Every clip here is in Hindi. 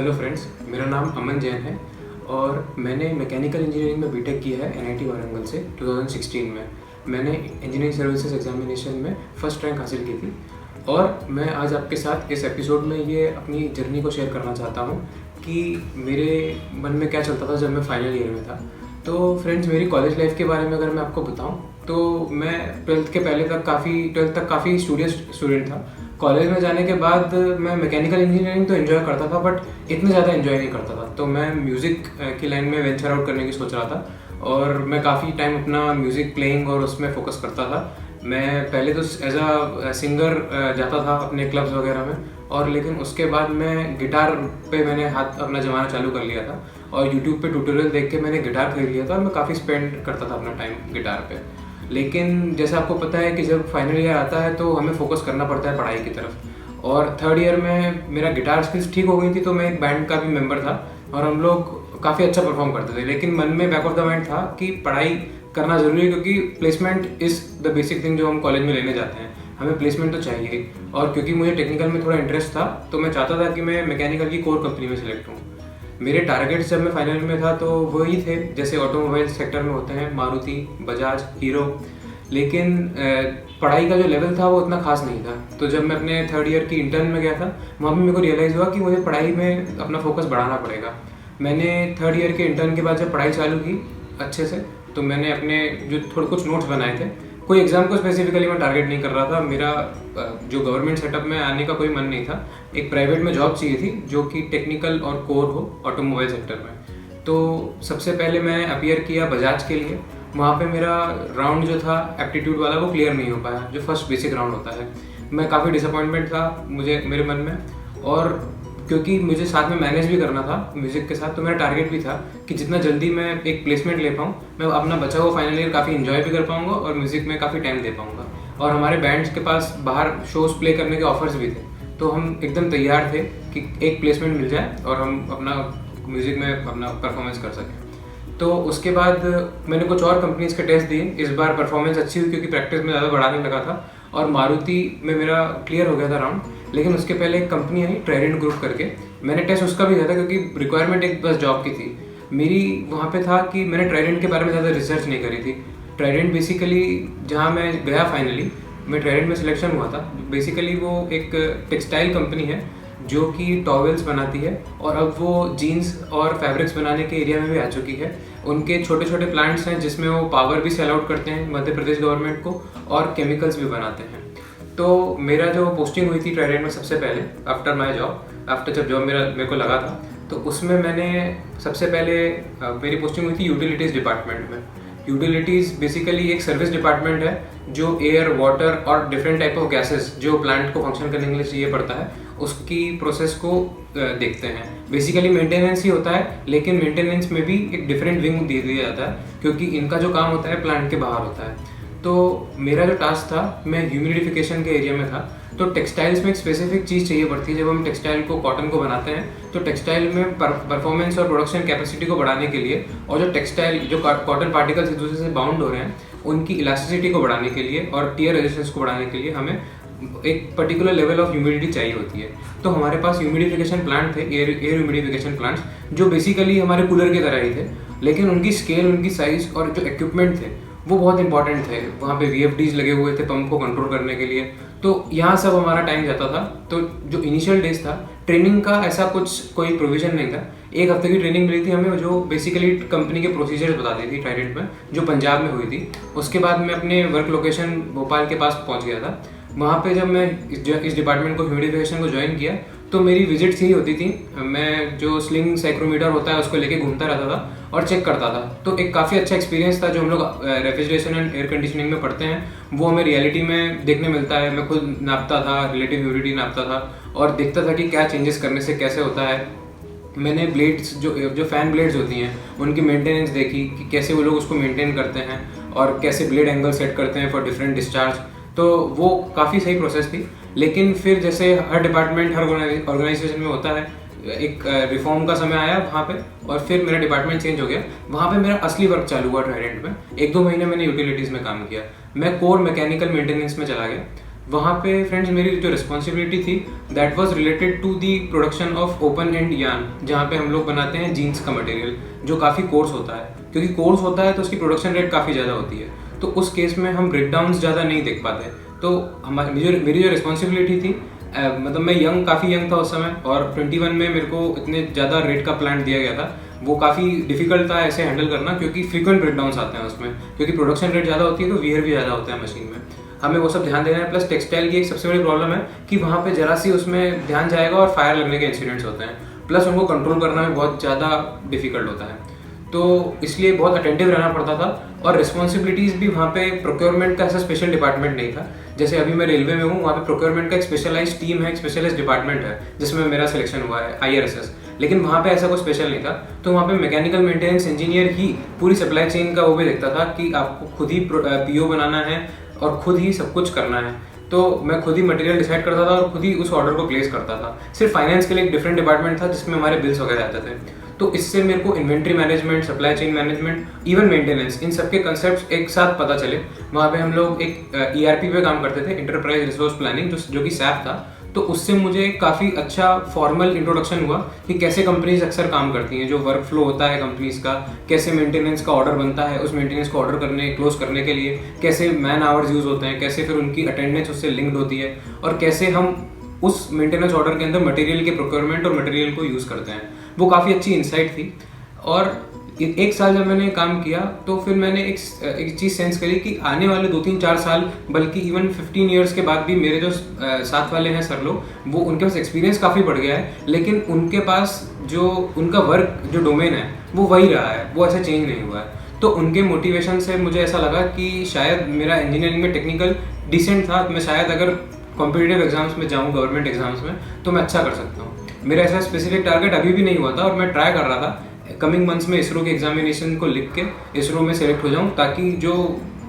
हेलो फ्रेंड्स, मेरा नाम अमन जैन है और मैंने मैकेनिकल इंजीनियरिंग में बीटेक किया है एनआईटी वारंगल से 2016 में। मैंने इंजीनियरिंग सर्विसेज एग्जामिनेशन में फ़र्स्ट रैंक हासिल की थी और मैं आज आपके साथ इस एपिसोड में ये अपनी जर्नी को शेयर करना चाहता हूँ कि मेरे मन में क्या चलता था जब मैं फाइनल ईयर में था। तो फ्रेंड्स, मेरी कॉलेज लाइफ के बारे में अगर मैं आपको बताऊँ तो मैं ट्वेल्थ तक काफ़ी स्टूडेंट था। कॉलेज में जाने के बाद मैं मैकेनिकल इंजीनियरिंग तो एंजॉय करता था बट इतने ज़्यादा एंजॉय नहीं करता था। तो मैं म्यूज़िक की लाइन में वेंचर आउट करने की सोच रहा था और मैं काफ़ी टाइम अपना म्यूज़िक प्लेइंग और उसमें फोकस करता था। मैं पहले तो एज अ सिंगर जाता था अपने क्लब्स वगैरह में, और लेकिन उसके बाद मैं गिटार पे मैंने हाथ अपना जमाना चालू कर लिया था और यूट्यूब पे ट्यूटोरियल देख के मैंने गिटार खरीद लिया था और मैं काफ़ी स्पेंड करता था अपना टाइम गिटार पे। लेकिन जैसा आपको पता है कि जब फाइनल ईयर आता है तो हमें फोकस करना पड़ता है पढ़ाई की तरफ, और थर्ड ईयर में मेरा गिटार स्किल्स ठीक हो गई थी तो मैं एक बैंड का भी मेंबर था और हम लोग काफ़ी अच्छा परफॉर्म करते थे। लेकिन मन में बैक ऑफ द माइंड था कि पढ़ाई करना ज़रूरी है क्योंकि placement is the basic thing जो हम कॉलेज में लेने जाते हैं, हमें प्लेसमेंट तो चाहिए। और क्योंकि मुझे टेक्निकल में थोड़ा इंटरेस्ट था तो मैं चाहता था कि मैं मैकेनिकल की कोर कंपनी में सिलेक्ट हूँ। मेरे टारगेट्स जब मैं फाइनल में था तो वही थे जैसे ऑटोमोबाइल सेक्टर में होते हैं, मारुति, बजाज, हीरो। लेकिन पढ़ाई का जो लेवल था वो उतना खास नहीं था। तो जब मैं अपने थर्ड ईयर की इंटर्न में गया था वहाँ भी मेरे को रियलाइज़ हुआ कि मुझे पढ़ाई में अपना फोकस बढ़ाना पड़ेगा। मैंने थर्ड ईयर के इंटर्न के बाद जब पढ़ाई चालू की अच्छे से तो मैंने अपने जो थोड़े कुछ नोट्स बनाए थे। कोई एग्ज़ाम को स्पेसिफिकली मैं टारगेट नहीं कर रहा था, मेरा जो गवर्नमेंट सेटअप में आने का कोई मन नहीं था। एक प्राइवेट में जॉब चाहिए थी जो कि टेक्निकल और कोर हो ऑटोमोबाइल सेक्टर में। तो सबसे पहले मैं अपीयर किया बजाज के लिए। वहाँ पे मेरा राउंड जो था एप्टीट्यूड वाला वो क्लियर नहीं हो पाया, जो फर्स्ट बेसिक राउंड होता है। मैं काफ़ी डिसअपॉइंटमेंट था मुझे मेरे मन में, और क्योंकि मुझे साथ में मैनेज भी करना था म्यूज़िक के साथ तो मेरा टारगेट भी था कि जितना जल्दी मैं एक प्लेसमेंट ले पाऊँ मैं अपना बचा हुआ फाइनल ईयर काफ़ी इन्जॉय भी कर पाऊँगा और म्यूज़िक में काफ़ी टाइम दे पाऊँगा। और हमारे बैंड्स के पास बाहर शोज़ प्ले करने के ऑफर्स भी थे, तो हम एकदम तैयार थे कि एक प्लेसमेंट मिल जाए और हम अपना म्यूज़िक में अपना परफॉर्मेंस कर सकें। तो उसके बाद मैंने कुछ और कंपनीज़ के टेस्ट दिए। इस बार परफॉर्मेंस अच्छी हुई क्योंकि प्रैक्टिस में ज़्यादा बढ़ाने लगा था और मारुति में मेरा क्लियर हो गया था राउंड। लेकिन उसके पहले एक कंपनी आई ट्राइडेंट ग्रुप करके, मैंने टेस्ट उसका भी दिया था क्योंकि रिक्वायरमेंट एक बस जॉब की थी मेरी। वहाँ पे था कि मैंने ट्राइडेंट के बारे में ज़्यादा रिसर्च नहीं करी थी। ट्राइडेंट बेसिकली जहाँ मैं गया फाइनली, मैं ट्राइडेंट में सिलेक्शन हुआ था। बेसिकली वो एक टेक्सटाइल कंपनी है जो कि टॉवेल्स बनाती है और अब वो जीन्स और फैब्रिक्स बनाने के एरिया में भी आ चुकी है। उनके छोटे छोटे प्लांट्स हैं जिसमें वो पावर भी सेल आउट करते हैं मध्य प्रदेश गवर्नमेंट को और केमिकल्स भी बनाते हैं। तो मेरा जो पोस्टिंग हुई थी ट्राइडेंट में सबसे पहले आफ्टर माय जॉब, जब जॉब मेरे को लगा था तो उसमें मैंने सबसे पहले मेरी पोस्टिंग हुई थी यूटिलिटीज़ डिपार्टमेंट में। यूटिलिटीज़ बेसिकली एक सर्विस डिपार्टमेंट है जो एयर, वाटर और डिफरेंट टाइप ऑफ गैसेस जो प्लांट को फंक्शन करने के लिए चाहिए पड़ता है उसकी प्रोसेस को देखते हैं। बेसिकली मेंटेनेंस ही होता है, लेकिन मेंटेनेंस में भी एक डिफरेंट विंग दे दिया जाता है क्योंकि इनका जो काम होता है प्लांट के बाहर होता है। तो मेरा जो टास्क था, मैं ह्यूमिडिफिकेशन के एरिया में था। तो टेक्सटाइल्स में एक स्पेसिफिक चीज़ चाहिए पड़ती है। जब हम टेक्सटाइल को, कॉटन को बनाते हैं तो टेक्सटाइल में परफॉर्मेंस और प्रोडक्शन कैपेसिटी को बढ़ाने के लिए और जो टेक्सटाइल जो कॉटन पार्टिकल्स एक दूसरे से बाउंड हो रहे हैं उनकी इलास्टिसिटी को बढ़ाने के लिए और टियर रेजिस्टेंस को बढ़ाने के लिए हमें एक पर्टिकुलर लेवल ऑफ ह्यूमिडिटी चाहिए होती है। तो हमारे पास ह्यूमिडिफिकेशन प्लांट थे, एयर ह्यूमिडिफिकेशन प्लांट्स, जो बेसिकली हमारे कूलर की तरह ही थे, लेकिन उनकी स्केल, उनकी साइज़ और जो इक्विपमेंट थे वो बहुत इंपॉर्टेंट थे। वहाँ पे VFDs लगे हुए थे पंप को कंट्रोल करने के लिए। तो यहाँ सब हमारा टाइम जाता था। तो जो इनिशियल डेज था, ट्रेनिंग का ऐसा कोई प्रोविज़न नहीं था। एक हफ्ते की ट्रेनिंग मिली थी हमें जो बेसिकली कंपनी के प्रोसीजर्स बताती थी ट्राइडेंट में, जो पंजाब में हुई थी। उसके बाद मैं अपने वर्क लोकेशन भोपाल के पास पहुँच गया था। वहाँ पे जब मैं इस डिपार्टमेंट को, ह्यूमिडिफिकेशन को ज्वाइन किया तो मेरी विजिट्स यही होती थी। मैं जो स्लिंग साइक्रोमीटर होता है उसको लेके घूमता रहता था और चेक करता था। तो एक काफ़ी अच्छा एक्सपीरियंस था। जो हम लोग रेफ्रिजरेशन एंड एयर कंडीशनिंग में पढ़ते हैं वो हमें रियलिटी में देखने मिलता है। मैं खुद नापता था, रिलेटिव ह्यूमिडिटी नापता था और देखता था कि क्या चेंजेस करने से कैसे होता है। मैंने ब्लेड्स जो फ़ैन ब्लेड्स होती हैं उनकी मेंटेनेंस देखी कि कैसे वो लोग उसको मेंटेन करते हैं और कैसे ब्लेड एंगल सेट करते हैं फॉर डिफरेंट डिस्चार्ज। तो वो काफ़ी सही प्रोसेस थी। लेकिन फिर जैसे हर डिपार्टमेंट, हर ऑर्गेनाइजेशन में होता है, एक रिफॉर्म का समय आया वहाँ पे और फिर मेरा डिपार्टमेंट चेंज हो गया। वहाँ पे मेरा असली वर्क चालू हुआ ट्राइडेंट में। 1-2 महीने मैंने यूटिलिटीज़ में काम किया। मैं कोर मैकेनिकल मेंटेनेंस में चला गया। वहाँ पे फ्रेंड्स मेरी जो रिस्पॉन्सिबिलिटी थी that was related to the production of open end yarn, जहाँ पे हम लोग बनाते हैं जीन्स का मटेरियल जो काफ़ी कोर्स होता है, क्योंकि कोर्स होता है तो उसकी प्रोडक्शन रेट काफ़ी ज़्यादा होती है। तो उस केस में हम ब्रेकडाउन्स ज़्यादा नहीं देख पाते। तो हमारी मेरी जो रिस्पॉन्सिबिलिटी थी, मतलब मैं काफ़ी यंग था उस समय, और 21 में मेरे को इतने ज़्यादा रेट का प्लांट दिया गया था। वो काफ़ी डिफिकल्ट था ऐसे हैंडल करना, क्योंकि फ्रीक्वेंट ब्रेकडाउन्स आते हैं उसमें, क्योंकि प्रोडक्शन रेट ज़्यादा होती है तो वियर भी ज़्यादा होता है मशीन में। हमें वो सब ध्यान देना है। प्लस टेक्सटाइल की एक सबसे बड़ी प्रॉब्लम है कि वहाँ पे जरा सी उसमें ध्यान जाएगा और फायर लगने के इंसिडेंट्स होते हैं, प्लस उनको कंट्रोल करना में बहुत ज़्यादा डिफिकल्ट होता है। तो इसलिए बहुत अटेंटिव रहना पड़ता था। और रिस्पॉन्सिबिलिटीज़ भी वहाँ पे प्रोक्योरमेंट का ऐसा स्पेशल डिपार्टमेंट नहीं था। जैसे अभी मैं रेलवे में हूँ, वहाँ पे प्रोक्योरमेंट का एक स्पेशलाइज टीम है, एक स्पेशलाइज डिपार्टमेंट है जिसमें मेरा सिलेक्शन हुआ है, IRSS। लेकिन वहाँ पे ऐसा कुछ स्पेशल नहीं था। तो वहाँ पे मैकेनिकल मेंटेनेंस इंजीनियर ही पूरी सप्लाई चेन का वो भी देखता था कि आपको खुद ही PO बनाना है और खुद ही सब कुछ करना है। तो मैं खुद ही मटेरियल डिसाइड करता था और खुद ही उस ऑर्डर को प्लेस करता था। सिर्फ फाइनेंस के लिए एक डिफरेंट डिपार्टमेंट था जिसमें हमारे बिल्स वगैरह आते थे। तो इससे मेरे को inventory management, supply chain management, even maintenance, इन सब के कंसेप्ट एक साथ पता चले। वहाँ पे हम लोग एक ERP पे काम करते थे, इंटरप्राइज रिसोर्स प्लानिंग, जो कि SAP था। तो उससे मुझे काफ़ी अच्छा फॉर्मल इंट्रोडक्शन हुआ कि कैसे कंपनीज अक्सर काम करती हैं, जो वर्क फ्लो होता है कंपनीज का, कैसे मेंटेनेंस का ऑर्डर बनता है, उस मेंटेनेंस को ऑर्डर क्लोज करने के लिए कैसे मैन आवर्स यूज़ होते हैं, कैसे फिर उनकी अटेंडेंस उससे लिंक्ड होती है, और कैसे हम उस मेंटेनेंस ऑर्डर के अंदर मटेरियल के प्रोक्योरमेंट और मटेरियल को यूज़ करते हैं। वो काफ़ी अच्छी इंसाइट थी। और एक साल जब मैंने काम किया तो फिर मैंने एक चीज़ सेंस करी कि आने वाले 2-3-4 साल, बल्कि इवन 15 ईयर्स के बाद भी मेरे जो साथ वाले हैं सर लोग, वो उनके पास एक्सपीरियंस काफ़ी बढ़ गया है, लेकिन उनके पास जो उनका वर्क जो डोमेन है वो वही रहा है, वो ऐसे चेंज नहीं हुआ है। तो उनके मोटिवेशन से मुझे ऐसा लगा कि शायद मेरा इंजीनियरिंग में टेक्निकल डिसेंट था, मैं शायद अगर कॉम्पिटिटिव एग्जाम्स में जाऊँ, गवर्नमेंट एग्जाम्स में, तो मैं अच्छा कर सकता हूँ। मेरा ऐसा स्पेसिफिक टारगेट अभी भी नहीं हुआ था और मैं ट्राई कर रहा था कमिंग मंथ्स में इसरो के एग्जामिनेशन को लिख के इसरो में सेलेक्ट हो जाऊं, ताकि जो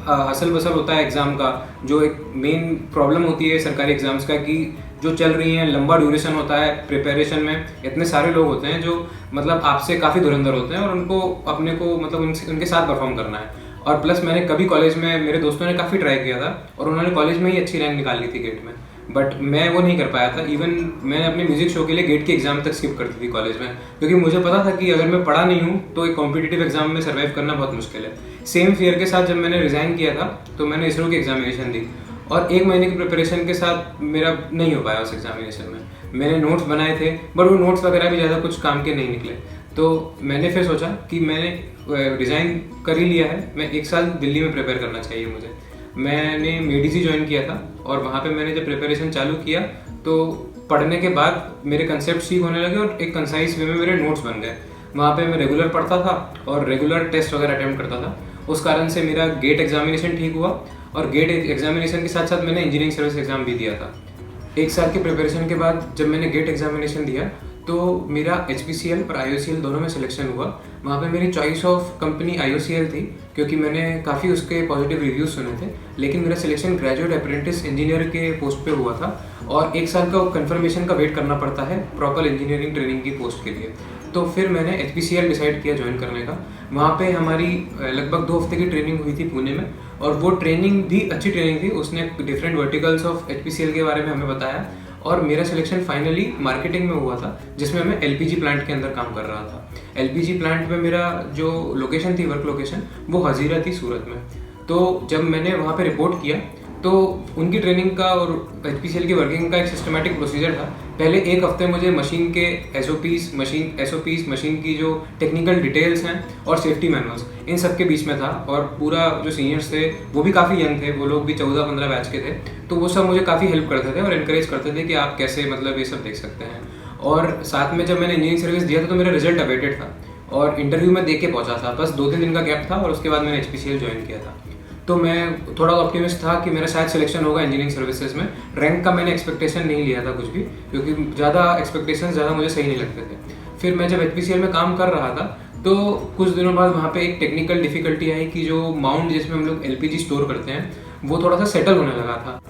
हसल बसल होता है एग्ज़ाम का, जो एक मेन प्रॉब्लम होती है सरकारी एग्ज़ाम्स का कि जो चल रही हैं, लंबा ड्यूरेशन होता है प्रिपरेशन में, इतने सारे लोग होते हैं जो मतलब आपसे काफ़ी धुरंधर होते हैं और उनको अपने को मतलब उनके साथ परफॉर्म करना है। और प्लस मैंने कभी कॉलेज में, मेरे दोस्तों ने काफ़ी ट्राई किया था और उन्होंने कॉलेज में ही अच्छी रैंक निकाल ली थी गेट में, बट मैं वो नहीं कर पाया था। इवन मैंने अपने म्यूजिक शो के लिए गेट के एग्जाम तक स्किप करती थी कॉलेज में, क्योंकि मुझे पता था कि अगर मैं पढ़ा नहीं हूँ तो एक कॉम्पिटिटिव एग्जाम में सर्वाइव करना बहुत मुश्किल है। सेम फियर के साथ जब मैंने रिज़ाइन किया था तो मैंने इसरो की एग्जामिनेशन दी और 1 महीने की प्रिपरेशन के साथ मेरा नहीं हो पाया उस एग्जामिनेशन में। मैंने नोट्स बनाए थे बट वो नोट्स वगैरह भी ज़्यादा कुछ काम के नहीं निकले। तो मैंने फिर सोचा कि मैंने रिज़ाइन कर ही लिया है, मैं 1 साल दिल्ली में प्रिपेयर करना चाहिए मुझे। मैंने मेडिसी ज्वाइन किया था और वहाँ पे मैंने जब प्रिपरेशन चालू किया तो पढ़ने के बाद मेरे कंसेप्ट ठीक होने लगे और एक कंसाइज वे में मेरे नोट्स बन गए। वहाँ पे मैं रेगुलर पढ़ता था और रेगुलर टेस्ट वगैरह अटेम्प्ट करता था। उस कारण से मेरा गेट एग्जामिनेशन ठीक हुआ और गेट एग्जामिनेशन के साथ साथ मैंने इंजीनियरिंग सर्विस एग्ज़ाम भी दिया था। 1 साल की प्रिपरेशन के बाद जब मैंने गेट एग्जामिनेशन दिया तो मेरा HPCL और IOCL दोनों में सिलेक्शन हुआ। वहाँ पे मेरी चॉइस ऑफ कंपनी IOCL थी क्योंकि मैंने काफ़ी उसके पॉजिटिव रिव्यूज़ सुने थे, लेकिन मेरा सिलेक्शन ग्रेजुएट अप्रेंटिस इंजीनियर के पोस्ट पे हुआ था और 1 साल का कंफर्मेशन का वेट करना पड़ता है प्रॉपर इंजीनियरिंग ट्रेनिंग की पोस्ट के लिए। तो फिर मैंने HPCL डिसाइड किया ज्वाइन करने का। वहाँ पे हमारी लगभग 2 हफ्ते की ट्रेनिंग हुई थी पुणे में और वो ट्रेनिंग भी अच्छी ट्रेनिंग थी। उसने डिफरेंट वर्टिकल्स ऑफ HPCL के बारे में हमें बताया और मेरा सिलेक्शन फाइनली मार्केटिंग में हुआ था, जिसमें मैं LPG प्लांट के अंदर काम कर रहा था। LPG प्लांट में मेरा जो लोकेशन थी, वर्क लोकेशन, वो हजीरा थी सूरत में। तो जब मैंने वहाँ पे रिपोर्ट किया तो उनकी ट्रेनिंग का और HPCL की वर्किंग का एक सिस्टमेटिक प्रोसीजर था। पहले 1 हफ्ते मुझे मशीन के SOPs, मशीन की जो टेक्निकल डिटेल्स हैं और सेफ्टी मैनुअल्स, इन सब के बीच में था। और पूरा जो सीनियर्स थे वो भी काफ़ी यंग थे, वो लोग भी 14-15 बैच के थे, तो वो सब मुझे काफ़ी हेल्प करते थे और इनकरेज करते थे कि आप कैसे मतलब ये सब देख सकते हैं। और साथ में जब मैंने इंजीनियरिंग सर्विस दिया था तो मेरा रिजल्ट अवेटेड था और इंटरव्यू में दे के पहुँचा था। बस 2-3 दिन का गैप था और उसके बाद मैंने HPCL ज्वाइन किया था। तो मैं थोड़ा ऑप्टिमिस्ट था कि मेरा शायद सिलेक्शन होगा इंजीनियरिंग सर्विसेज में। रैंक का मैंने एक्सपेक्टेशन नहीं लिया था कुछ भी, क्योंकि ज़्यादा एक्सपेक्टेशंस ज़्यादा मुझे सही नहीं लगते थे। फिर मैं जब HPCL में काम कर रहा था तो कुछ दिनों बाद वहाँ पे एक टेक्निकल डिफ़िकल्टी आई कि जो माउंट जिसमें हम लोग LPG स्टोर करते हैं वो थोड़ा सा सेटल होने लगा था।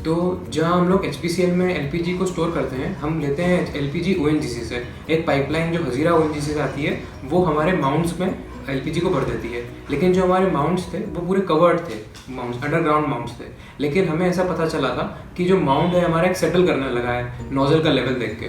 तो जहाँ हम लोग HPCL में LPG को स्टोर करते हैं, हम लेते हैं LPG ONGC से। एक पाइपलाइन जो हजीरा ONGC से आती है वो हमारे माउंट्स में एलपीजी को भर देती है। लेकिन जो हमारे माउंट्स थे वो पूरे कवर्ड थे, माउंट्स अंडरग्राउंड माउंट्स थे। लेकिन हमें ऐसा पता चला था कि जो माउंट है हमारा एक सेटल करने लगा है नोजल का लेवल देख के।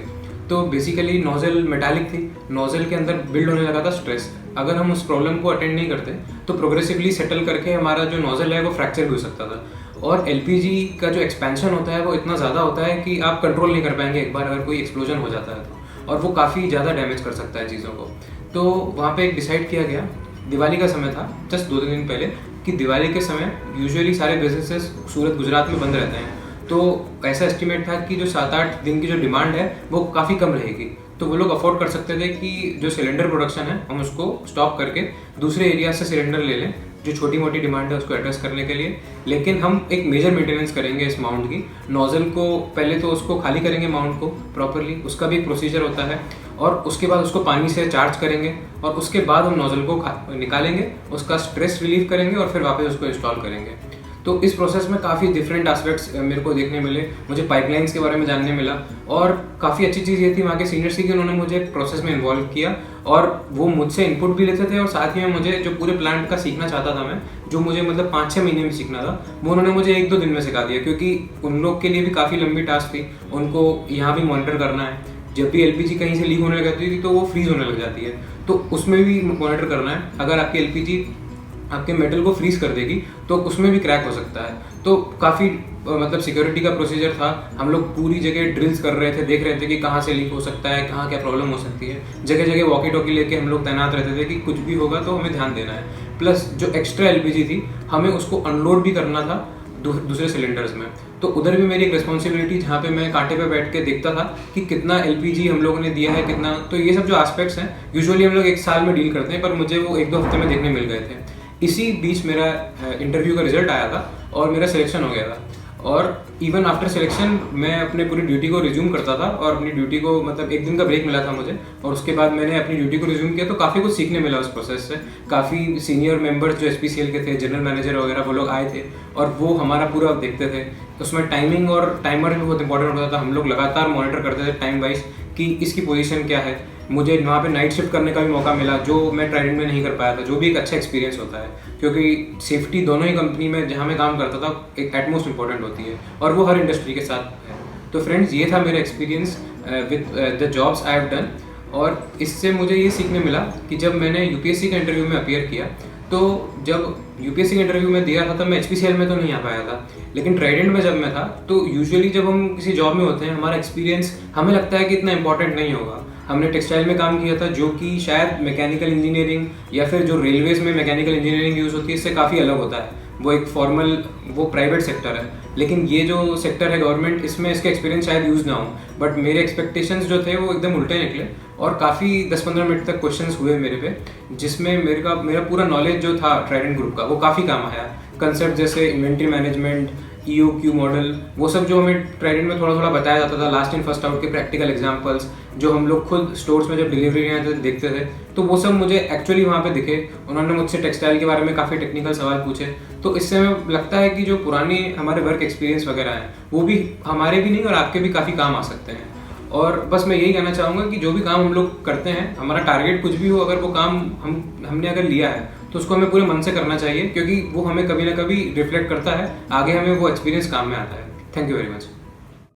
तो बेसिकली नोजल मेटालिक थी, नोजल के अंदर बिल्ड होने लगा था स्ट्रेस। अगर हम उस प्रॉब्लम को अटेंड नहीं करते तो प्रोग्रेसिवली सेटल करके हमारा जो नोजल है वो फ्रैक्चर भी हो सकता था। और एलपीजी का जो एक्सपेंशन होता है वो इतना ज़्यादा होता है कि आप कंट्रोल नहीं कर पाएंगे एक बार अगर कोई एक्सप्लोजन हो जाता है तो, और वो काफ़ी ज़्यादा डैमेज कर सकता है चीज़ों को। तो वहाँ पे एक डिसाइड किया गया, दिवाली का समय था जस्ट 2 दिन पहले, कि दिवाली के समय यूजुअली सारे बिजनेसेस सूरत गुजरात में बंद रहते हैं। तो ऐसा एस्टिमेट था कि जो 7-8 दिन की जो डिमांड है वो काफ़ी कम रहेगी। तो वो लोग अफोर्ड कर सकते थे कि जो सिलेंडर प्रोडक्शन है हम उसको स्टॉप करके दूसरे एरिया से सिलेंडर ले लें जो छोटी मोटी डिमांड है उसको एड्रेस करने के लिए। लेकिन हम एक मेजर मेंटेनेंस करेंगे इस माउंट की। नोजल को पहले तो उसको खाली करेंगे माउंट को प्रॉपरली, उसका भी एक प्रोसीजर होता है, और उसके बाद उसको पानी से चार्ज करेंगे और उसके बाद हम नोजल को निकालेंगे, उसका स्ट्रेस रिलीव करेंगे और फिर वापस उसको इंस्टॉल करेंगे। तो इस प्रोसेस में काफ़ी डिफरेंट एस्पेक्ट्स मेरे को देखने मिले, मुझे पाइपलाइंस के बारे में जानने मिला। और काफ़ी अच्छी चीज़ ये थी वहाँ के सीनियर्स की कि उन्होंने मुझे प्रोसेस में इन्वॉल्व किया और वो मुझसे इनपुट भी लेते थे, और साथ ही में मुझे जो पूरे प्लांट का सीखना चाहता था मैं, जो मुझे मतलब 5-6 महीने में सीखना था, वो उन्होंने मुझे 1-2 दिन में सिखा दिया। क्योंकि उन लोग के लिए भी काफ़ी लंबी टास्क थी, उनको यहाँ भी मॉनिटर करना है, जब भी एलपीजी कहीं से लीक होने लगती थी तो वो फ्रीज होने लग जाती है, तो उसमें भी मॉनिटर करना है। अगर आपकी एलपीजी आपके मेटल को फ्रीज कर देगी तो उसमें भी क्रैक हो सकता है। तो काफ़ी मतलब सिक्योरिटी का प्रोसीजर था। हम लोग पूरी जगह ड्रिल्स कर रहे थे, देख रहे थे कि कहाँ से लीक हो सकता है, कहाँ क्या प्रॉब्लम हो सकती है। जगह जगह वॉकी टॉकी लेके हम लोग तैनात रहते थे कि कुछ भी होगा तो हमें ध्यान देना है। प्लस जो एक्स्ट्रा एलपीजी थी हमें उसको अनलोड भी करना था दूसरे सिलेंडर्स में। तो उधर भी मेरी एक रिस्पॉन्सिबिलिटी, जहाँ पे मैं कांटे पे बैठ के देखता था कि कितना एलपीजी हम लोगों ने दिया है, कितना। तो ये सब जो एस्पेक्ट्स हैं यूजुअली हम लोग 1 साल में डील करते हैं, पर मुझे वो 1-2 हफ्ते में देखने मिल गए थे। इसी बीच मेरा इंटरव्यू का रिजल्ट आया था और मेरा सिलेक्शन हो गया था। और इवन आफ्टर सिलेक्शन मैं अपने पूरी ड्यूटी को रिज्यूम करता था, और अपनी ड्यूटी को मतलब 1 दिन का ब्रेक मिला था मुझे, और उसके बाद मैंने अपनी ड्यूटी को रिज्यूम किया। तो काफ़ी कुछ सीखने मिला उस प्रोसेस से। काफ़ी सीनियर मेंबर्स जो एसपीसीएल के थे, जनरल मैनेजर वगैरह, वो लोग आए थे और वो हमारा पूरा देखते थे। उसमें टाइमिंग और टाइमर भी बहुत इंपॉर्टेंट होता था। हम लोग लगातार मॉनिटर करते थे टाइम वाइज कि इसकी पोजीशन क्या है। मुझे वहाँ पे नाइट शिफ्ट करने का भी मौका मिला जो मैं ट्राइडेंट में नहीं कर पाया था, जो भी एक अच्छा एक्सपीरियंस होता है, क्योंकि सेफ्टी दोनों ही कंपनी में जहाँ मैं काम करता था एक एटमोस्ट इंपॉर्टेंट होती है, और वो हर इंडस्ट्री के साथ है। तो फ्रेंड्स, ये था मेरा experience with the jobs I have done. और इससे मुझे ये सीखने मिला कि जब मैंने यूपीएससी के इंटरव्यू में अपीयर किया, तो जब यूपीएससी के इंटरव्यू में दिया था तब मैं एचपीसीएल में तो नहीं आ पाया था, लेकिन ट्राइडेंट में जब मैं था तो यूजुअली जब हम किसी जॉब में होते हैं हमारा एक्सपीरियंस हमें लगता है कि इतना इंपॉर्टेंट नहीं होगा। हमने टेक्सटाइल में काम किया था जो कि शायद मैकेनिकल इंजीनियरिंग या फिर जो रेलवेज में मैकेनिकल इंजीनियरिंग यूज़ होती है इससे काफ़ी अलग होता है। वो एक फॉर्मल, वो प्राइवेट सेक्टर है, लेकिन ये जो सेक्टर है गवर्नमेंट, इसमें इसका एक्सपीरियंस शायद यूज़ ना हो। बट मेरे एक्सपेक्टेशंस जो थे वो एकदम उल्टे निकले, और काफ़ी 10-15 मिनट तक क्वेश्चंस हुए मेरे पे, जिसमें मेरा पूरा नॉलेज जो था ट्राइडेंट ग्रुप का वो काफ़ी काम आया। कंसेप्ट जैसे इन्वेंट्री मैनेजमेंट, EOQ मॉडल, वो सब जो हमें ट्राइडेंट में थोड़ा थोड़ा बताया जाता था, लास्ट इन फर्स्ट आउट के प्रैक्टिकल एग्जांपल्स जो हम लोग खुद स्टोर्स में जब डिलीवरी लेने आते थे देखते थे, तो वो सब मुझे एक्चुअली वहाँ पे दिखे। उन्होंने मुझसे टेक्सटाइल के बारे में काफ़ी टेक्निकल सवाल पूछे। तो इससे हमें लगता है कि जो पुरानी हमारे वर्क एक्सपीरियंस वगैरह हैं वो भी हमारे भी नहीं और आपके भी काफ़ी काम आ सकते हैं। और बस मैं यही कहना चाहूँगा कि जो भी काम हम लोग करते हैं, हमारा टारगेट कुछ भी हो, अगर वो काम हमने अगर लिया है तो उसको हमें पूरे मन से करना चाहिए, क्योंकि वो हमें कभी ना कभी रिफ्लेक्ट करता है, आगे हमें वो एक्सपीरियंस काम में आता है। Thank you very much.